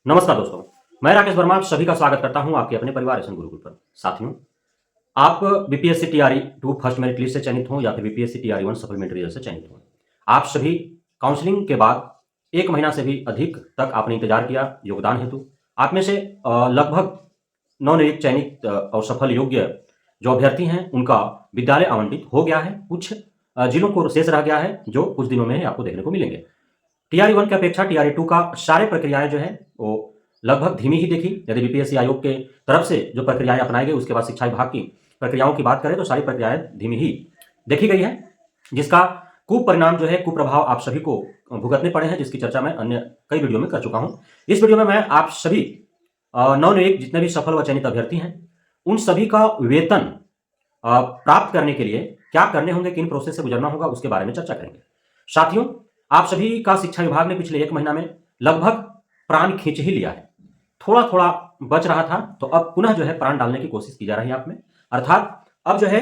नमस्कार दोस्तों, मैं राकेश वर्मा आप सभी का स्वागत करता हूं आपके अपने परिवार एसएन गुरुकुल पर। साथियों, आप BPSC TRE 2 first merit list से चयनित हों या फिर बीपीएससी टीआरई 1 सप्लीमेंट्री रिजल्ट से चयनित हों, आप सभी काउंसलिंग के बाद 1 महीना से भी अधिक तक आपने इंतजार किया योगदान हेतु। आप में से लगभग नवनियुक्त चयनित और सफल योग्य जो अभ्यर्थी हैं, उनका विद्यालय आवंटित हो गया है। कुछ जिलों को शेष रह गया है, जो कुछ दिनों में ही आपको देखने को मिलेंगे। टीआरई 1 की अपेक्षा टीआरई 2 का सारे प्रक्रियाएं जो है वो लगभग धीमी ही देखी। यदि बीपीएससी आयोग के तरफ से जो प्रक्रियाएं अपनाई गई, उसके बाद शिक्षा विभाग की प्रक्रियाओं की बात करें तो सारी प्रक्रियाएं धीमी ही देखी गई है, जिसका कुपरिणाम जो है, कुप्रभाव आप सभी को भुगतने पड़े हैं, जिसकी चर्चा मैं अन्य कई वीडियो में कर चुका हूं। इस वीडियो में मैं आप सभी नवनियुक्त जितने भी सफल व चयनित अभ्यर्थी हैं, उन सभी का वेतन प्राप्त करने के लिए क्या करने होंगे, किन प्रोसेस से गुजरना होगा, उसके बारे में चर्चा करेंगे। साथियों, आप सभी का शिक्षा विभाग ने पिछले 1 महीना में लगभग प्राण खींच ही लिया है। थोड़ा थोड़ा बच रहा था, तो अब पुनः जो है प्राण डालने की कोशिश की जा रही है आप में। अर्थात अब जो है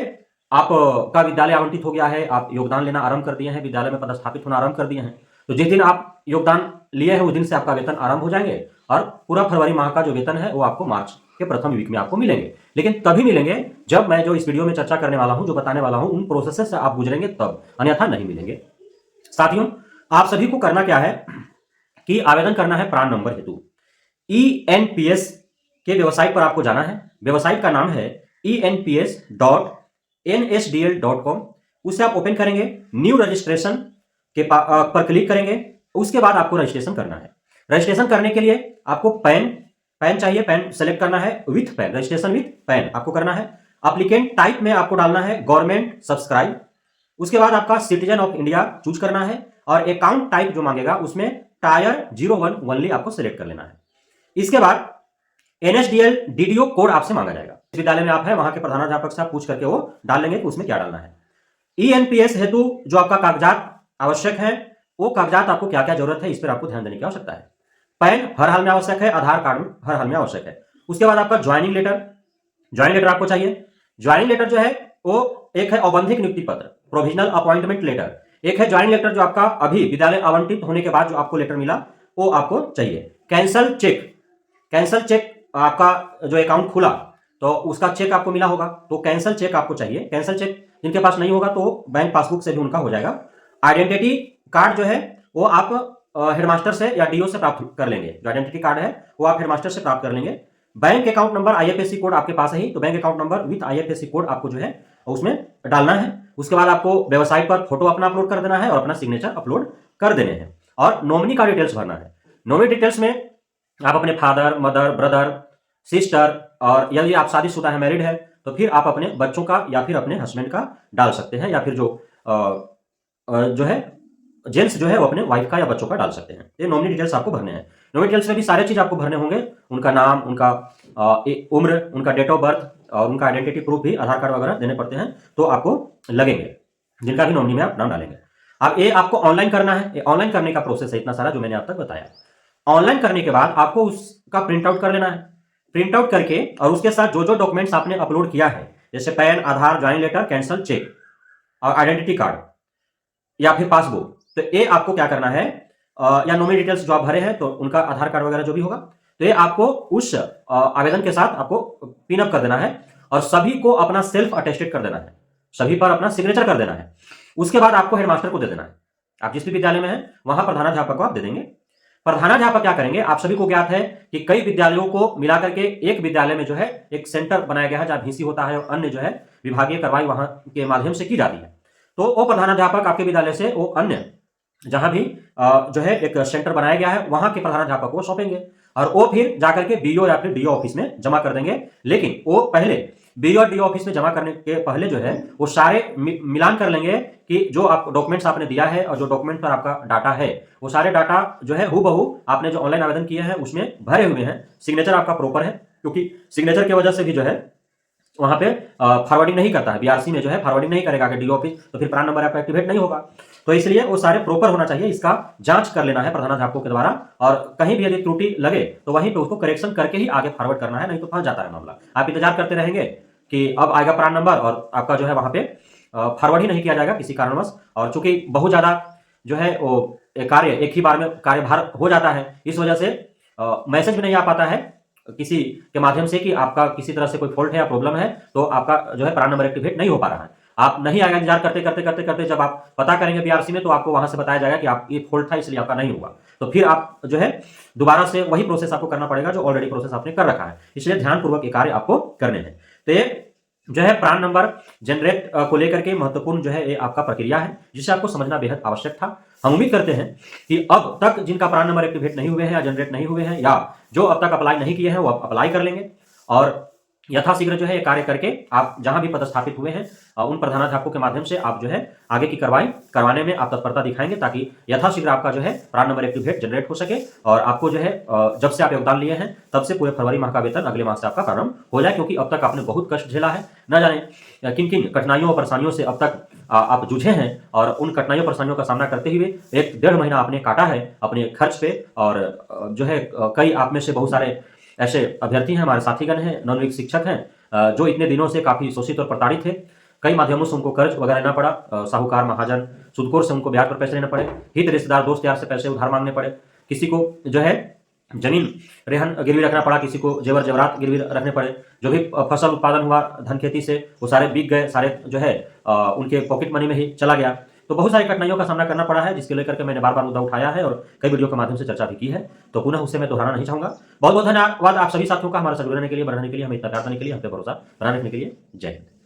आपका विद्यालय आवंटित हो गया है, आप योगदान लेना आरंभ कर दिए हैं, विद्यालय में पदस्थापित होना आरंभ कर दिए हैं। तो जिस दिन आप योगदान लिए हैं उस दिन से आपका वेतन आरंभ हो जाएंगे, और पूरा फरवरी माह का जो वेतन है वो आपको मार्च के प्रथम वीक में आपको मिलेंगे। लेकिन तभी मिलेंगे जब मैं जो इस वीडियो में चर्चा करने वाला हूं, जो बताने वाला हूं, उन प्रोसेस से आप गुजरेंगे तब, अन्यथा नहीं मिलेंगे। साथियों, आप सभी को करना क्या है कि आवेदन करना है प्राण नंबर हेतु। ईएनपीएस के वेबसाइट पर आपको जाना है। वेबसाइट का नाम है enps.nsdl.com। उसे आप ओपन करेंगे, न्यू रजिस्ट्रेशन के पर क्लिक करेंगे। उसके बाद आपको रजिस्ट्रेशन करना है। रजिस्ट्रेशन करने के लिए आपको पैन चाहिए, पैन सेलेक्ट करना है, with pan, registration with pan आपको करना है। एप्लीकेंट टाइप में आपको डालना है गवर्नमेंट सब्सक्राइब। उसके बाद आपका सिटीजन ऑफ इंडिया चूज करना है, और अकाउंट टाइप जो मांगेगा उसमें टायर 01 ओनली आपको सिलेक्ट कर लेना है। इसके बाद एनएसडीएल डीडीओ कोड आपसे मांगा जाएगा। इस विद्यालय में आप है, वहां के प्रधानाध्यापक से आप पूछ करके वो डाल लेंगे कि उसमें क्या डालना है। ईएनपीएस हेतु जो आपका कागजात आवश्यक है, वो कागजात आपको क्या क्या जरूरत है, इस पर आपको ध्यान देने की आवश्यकता है। पैन हर हाल में आवश्यक है, आधार कार्ड हर हाल में आवश्यक है। उसके बाद आपका ज्वाइनिंग लेटर आपको चाहिए। ज्वाइनिंग लेटर जो है वो एक है औबंधिक नियुक्ति पत्र, प्रोविजनल अपॉइंटमेंट लेटर। एक है ज्वाइनिंग लेटर जो आपका अभी विद्यालय आवंटित होने के बाद जो आपको लेटर मिला, वो आपको चाहिए। कैंसल चेक आपका जो अकाउंट खुला तो उसका चेक आपको मिला होगा, तो कैंसल चेक आपको चाहिए। कैंसल चेक जिनके पास नहीं होगा तो बैंक पासबुक से भी उनका हो जाएगा। आइडेंटिटी कार्ड जो है वो आप हेडमास्टर से या डीओ से प्राप्त कर लेंगे। जो आइडेंटिटी कार्ड है वो आप हेडमास्टर से प्राप्त कर लेंगे। Bank account number, IFSC code आपके पास है ही, तो bank account number with IFSC code आपको जो है उसमें डालना है। उसके बाद आपको वेबसाइट पर फोटो अपना अपलोड कर देना है और अपना सिग्नेचर अपलोड कर देने हैं, और नॉमिनी का डिटेल्स भरना है। नॉमिनी डिटेल्स में आप अपने फादर, मदर, ब्रदर, सिस्टर, और यदि आप शादीशुदा है, मैरिड है, तो फिर आप अपने बच्चों का या फिर अपने हस्बैंड का डाल सकते हैं, या फिर जो है जेंट्स जो है वो अपने वाइफ का या बच्चों का डाल सकते हैं। ये नॉमिनी डिटेल्स आपको भरने हैं। नॉमिनी डिटेल्स में भी सारे चीज आपको भरने होंगे, उनका नाम, उनका उम्र, उनका डेट ऑफ बर्थ, और उनका आइडेंटिटी प्रूफ भी, आधार कार्ड वगैरह देने पड़ते हैं, तो आपको लगेंगे, जिनका भी नॉमिनी में आप नाम डालेंगे। अब ये आपको ऑनलाइन करना है। ऑनलाइन करने का प्रोसेस है इतना सारा जो मैंने आप तक बताया। ऑनलाइन करने के बाद आपको उसका प्रिंट आउट कर लेना है। प्रिंट आउट करके और उसके साथ जो जो डॉक्यूमेंट्स आपने अपलोड किया है, जैसे पैन, आधार, ज्वाइनिंग लेटर, कैंसल चेक और आइडेंटिटी कार्ड या फिर पासबुक, तो ये आपको क्या करना है, या नॉमिनी डिटेल्स जो आप भरे हैं तो उनका आधार कार्ड वगैरह जो भी होगा, तो ये आपको उस आवेदन के साथ आपको पिन अप कर देना है, और सभी को अपना सेल्फ अटेस्टेड कर देना है, सभी पर अपना सिग्नेचर कर देना है। उसके बाद आपको हेडमास्टर को दे देना है। आप जिस भी विद्यालय में हैं वहां प्रधानाध्यापक को आप दे देंगे। प्रधानाध्यापक क्या करेंगे, आप सभी को ज्ञात है कि कई विद्यालयों को मिलाकर के एक विद्यालय में जो है एक सेंटर बनाया गया है, जहां भीसी होता है और अन्य जो है विभागीय कार्रवाई वहां के माध्यम से की जाती है। तो वो प्रधानाध्यापक आपके विद्यालय से वो अन्य जहां भी जो है एक सेंटर बनाया गया है वहां के प्रधानाध्यापक को सौंपेंगे, और वो फिर जाकर के बीओ या फिर डीओ ऑफिस में जमा कर देंगे। लेकिन वो पहले बीओ और डीओ ऑफिस में जमा करने के पहले जो है वो सारे मिलान कर लेंगे कि जो आप डॉक्यूमेंट्स आपने दिया है और जो डॉक्यूमेंट पर आपका डाटा है, वो सारे डाटा जो है हूबहू आपने जो ऑनलाइन आवेदन किए हैं उसमें भरे हुए हैं। सिग्नेचर आपका प्रॉपर है, क्योंकि सिग्नेचर की वजह से भी जो है वहां पे फॉरवर्डिंग नहीं करता है, बीआरसी में जो है फॉरवर्डिंग नहीं करेगा डीओ ऑफिस, तो फिर प्राण नंबर आपका एक्टिवेट नहीं होगा। तो इसलिए वो सारे प्रॉपर होना चाहिए, इसका जांच कर लेना है प्रधानाध्यापकों के द्वारा, और कहीं भी यदि त्रुटि लगे तो वहीं पे उसको करेक्शन करके ही आगे फॉरवर्ड करना है, नहीं तो फंस जाता है मामला। आप इंतजार करते रहेंगे कि अब आएगा प्राण नंबर, और आपका जो है वहां पे फॉरवर्ड ही नहीं किया जाएगा किसी कारणवश। और चूंकि बहुत ज्यादा जो है वो कार्य एक ही बार में कार्यभार हो जाता है, इस वजह से मैसेज भी नहीं आ पाता है किसी के माध्यम से कि आपका किसी तरह से कोई फॉल्ट है या प्रॉब्लम है, तो आपका जो है प्रान नंबर एक्टिवेट नहीं हो पा रहा है। आप नहीं आएगा, इंतजार करते करते करते करते जब आप पता करेंगे बीआरसी में, तो आपको वहां से बताया जाएगा कि आप ये फॉल्ट था इसलिए आपका नहीं हुआ। तो फिर आप जो है दोबारा से वही प्रोसेस आपको करना पड़ेगा जो ऑलरेडी प्रोसेस आपने कर रखा है। इसलिए ध्यानपूर्वक ये कार्य आपको करने हैं। तो ये जो है प्रान नंबर जनरेट को लेकर के महत्वपूर्ण जो है ये आपका प्रक्रिया है, जिसे आपको समझना बेहद आवश्यक था। हम उम्मीद करते हैं कि अब तक जिनका प्रान नंबर एक्टिवेट नहीं हुए हैं या जनरेट नहीं हुए हैं, या जो अब तक अप्लाई नहीं किए हैं, वो अब अप्लाई कर लेंगे और यथाशीघ्र जो है ये कार्य करके आप जहां भी पदस्थापित हुए हैं उन प्रधानाध्यापकों के माध्यम से आप जो है आगे की कार्रवाई करवाने में आप तत्परता दिखाएंगे, ताकि यथाशीघ्र आपका जो है प्रान नंबर एक्टिवेट जनरेट हो सके और आपको जो है जब से आप योगदान लिए हैं तब से पूरे फरवरी माह का वेतन अगले माह से आपका प्रारंभ हो जाए। क्योंकि अब तक आपने बहुत कष्ट झेला है, न जाने किन किन कठिनाइयों और परेशानियों से अब तक आप जूझे हैं, और उन कठिनाइयों परेशानियों का सामना करते हुए 1-1.5 महीना आपने काटा है अपने खर्च पे। और जो है कई आप में से बहुत सारे ऐसे अभ्यर्थी हैं, हमारे साथीगण हैं, नवनियुक्त शिक्षक हैं, जो इतने दिनों से काफी शोषित और प्रताड़ित थे। कई माध्यमों से उनको कर्ज वगैरह लेना पड़ा, साहूकार महाजन सुदखोर से उनको ब्याज पर पैसे लेना पड़े, हित रिश्तेदार दोस्त यार से पैसे उधार मांगने पड़े, किसी को जो है जमीन रेहन गिरवी रखना पड़ा, किसी को जेवर जेवरात गिरवी रखने पड़े। जो भी फसल उत्पादन हुआ धन खेती से वो सारे बिक गए, सारे जो है उनके पॉकेट मनी में ही चला गया। तो बहुत सारी कठिनाइयों का सामना करना पड़ा है, जिसके लेकर के मैंने बार बार मुद्दा उठाया है और कई वीडियो के माध्यम से चर्चा भी की है। तो पुनः उससे मैं दोहराना नहीं चाहूंगा। बहुत बहुत धन्यवाद आप सभी साथियों का हमारे साथ जुड़ने के लिए, बढ़ाने के लिए, हमें इतना प्यार देने के लिए, हम पे भरोसा बनाने के लिए। जय हिंद।